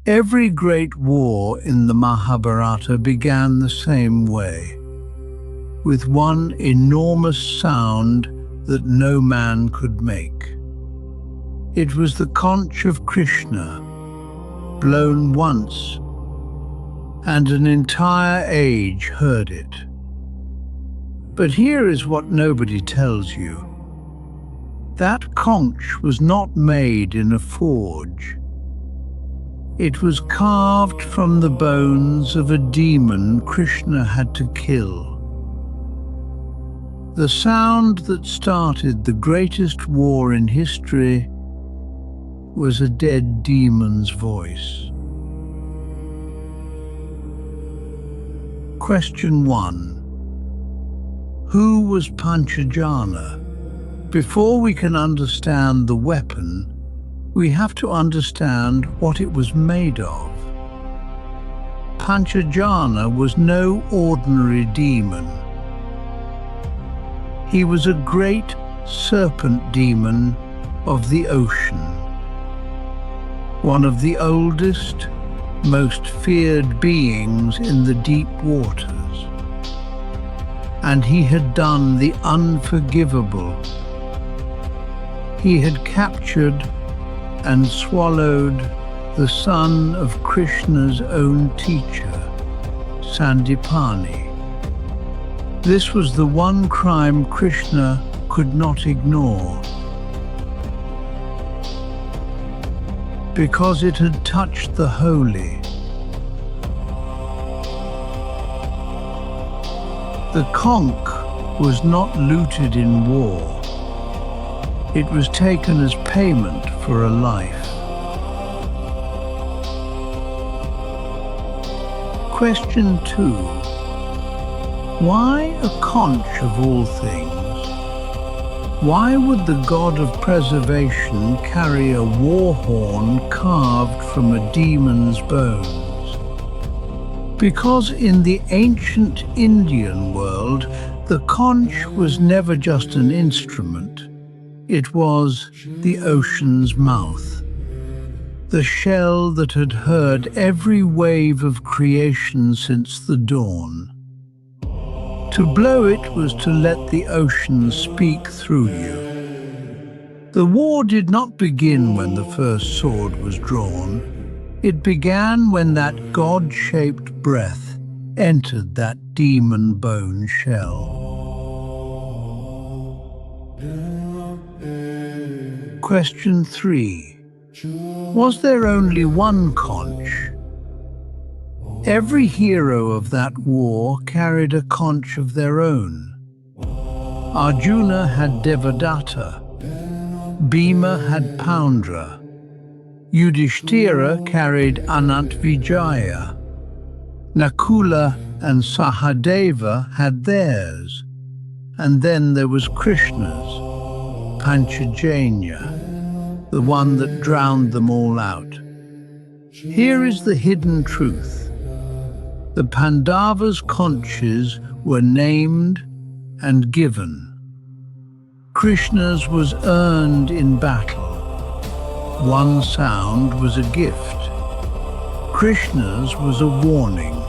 Every great war in the Mahabharata began the same way, with one enormous sound that no man could make. It was the conch of Krishna, blown once, and an entire age heard it. But here is what nobody tells you. That conch was not made in a forge. It was carved from the bones of a demon Krishna had to kill. The sound that started the greatest war in history was a dead demon's voice. Question 1. Who was Panchajana? Before we can understand the weapon, we have to understand what it was made of. Panchajana was no ordinary demon. He was a great serpent-demon of the ocean, one of the oldest, most feared beings in the deep waters. And he had done the unforgivable. He had captured and swallowed the son of Krishna's own teacher, Sandipani. This was the one crime Krishna could not ignore, because it had touched the holy. The conch was not looted in war. It was taken as payment for a life. Question 2. Why a conch of all things? Why would the god of preservation carry a war horn carved from a demon's bones? Because in the ancient Indian world, the conch was never just an instrument. It was the ocean's mouth, the shell that had heard every wave of creation since the dawn. To blow it was to let the ocean speak through you. The war did not begin when the first sword was drawn. It began when that God-shaped breath entered that demon bone shell. Question 3. Was there only one conch? Every hero of that war carried a conch of their own. Arjuna had Devadatta, Bhima had Poundra, Yudhishthira carried Anant-Vijaya, Nakula and Sahadeva had theirs, and then there was Krishna's, Panchajanya, the one that drowned them all out. Here is the hidden truth. The Pandavas' conches were named and given. Krishna's was earned in battle. One sound was a gift. Krishna's was a warning.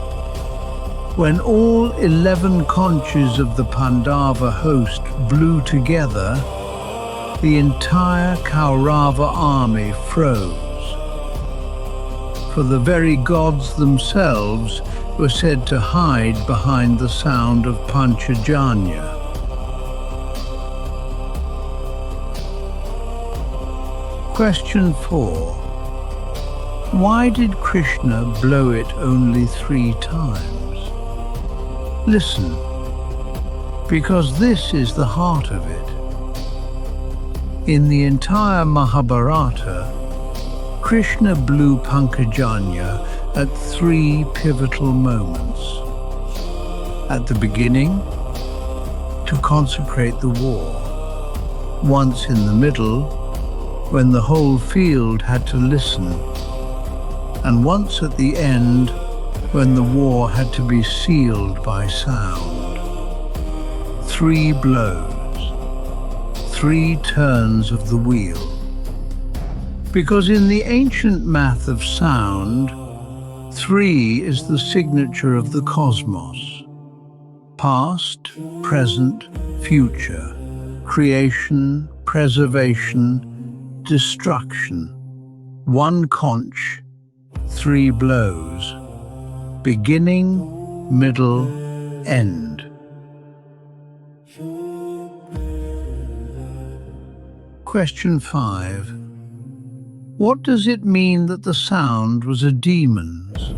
When all 11 conches of the Pandava host blew together, the entire Kaurava army froze. For the very gods themselves were said to hide behind the sound of Panchajanya. Question 4. Why did Krishna blow it only 3 times? Listen, because this is the heart of it. In the entire Mahabharata, Krishna blew Panchajanya at 3 pivotal moments. At the beginning, to consecrate the war. Once in the middle, when the whole field had to listen. And once at the end, when the war had to be sealed by sound. 3 blows, 3 turns of the wheel. Because in the ancient math of sound, 3 is the signature of the cosmos. Past, present, future, creation, preservation, destruction. 1 conch, 3 blows. Beginning, middle, end. Question 5. What does it mean that the sound was a demon's?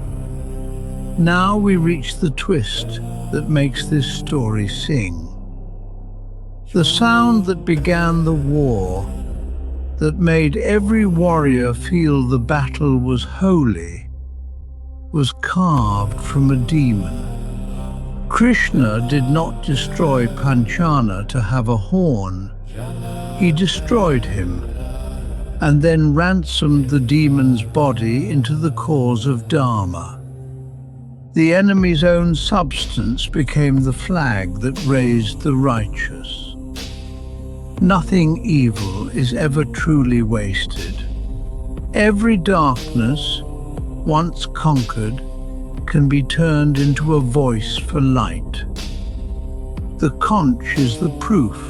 Now we reach the twist that makes this story sing. The sound that began the war, that made every warrior feel the battle was holy, was carved from a demon. Krishna did not destroy Panchajana to have a horn. He destroyed him, and then ransomed the demon's body into the cause of Dharma. The enemy's own substance became the flag that raised the righteous. Nothing evil is ever truly wasted. Every darkness, once conquered, can be turned into a voice for light. The conch is the proof.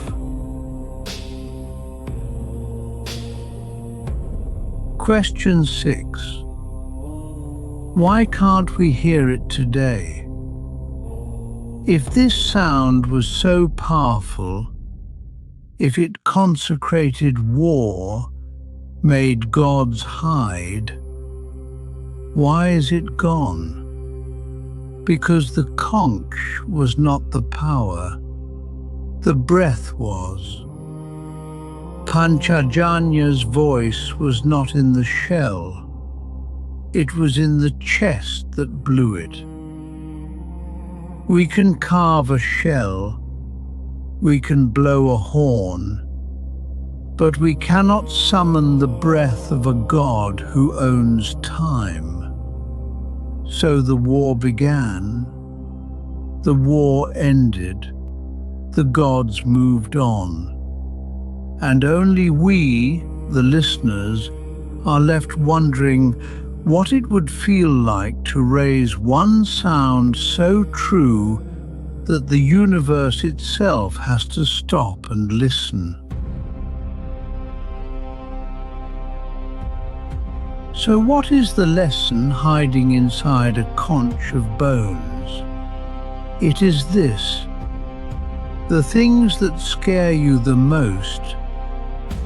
Question 6. Why can't we hear it today? If this sound was so powerful, if it consecrated war, made gods hide, why is it gone? Because the conch was not the power, the breath was. Panchajanya's voice was not in the shell, it was in the chest that blew it. We can carve a shell, we can blow a horn, but we cannot summon the breath of a god who owns time. So the war began, the war ended, the gods moved on. And only we, the listeners, are left wondering what it would feel like to raise one sound so true that the universe itself has to stop and listen. So what is the lesson hiding inside a conch of bones? It is this: the things that scare you the most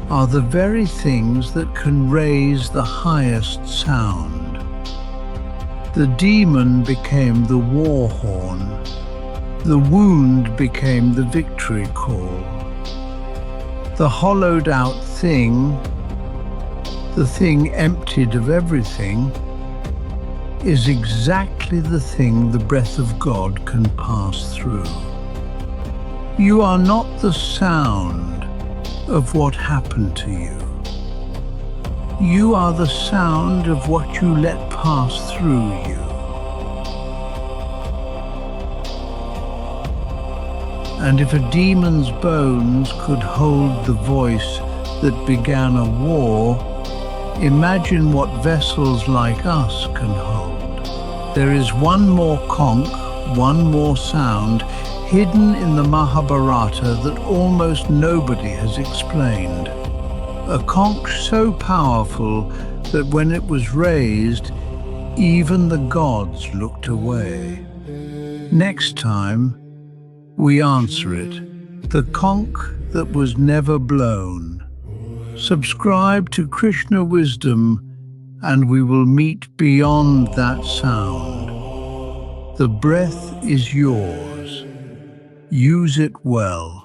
are the very things that can raise the highest sound. The demon became the war horn. The wound became the victory call. The hollowed out thing, the thing emptied of everything, is exactly the thing the breath of God can pass through. You are not the sound of what happened to you. You are the sound of what you let pass through you. And if a demon's bones could hold the voice that began a war, imagine what vessels like us can hold. There is one more conch, one more sound, hidden in the Mahabharata that almost nobody has explained. A conch so powerful that when it was raised, even the gods looked away. Next time, we answer it, the conch that was never blown. Subscribe to Krishna Wisdom and we will meet beyond that sound. The breath is yours. Use it well.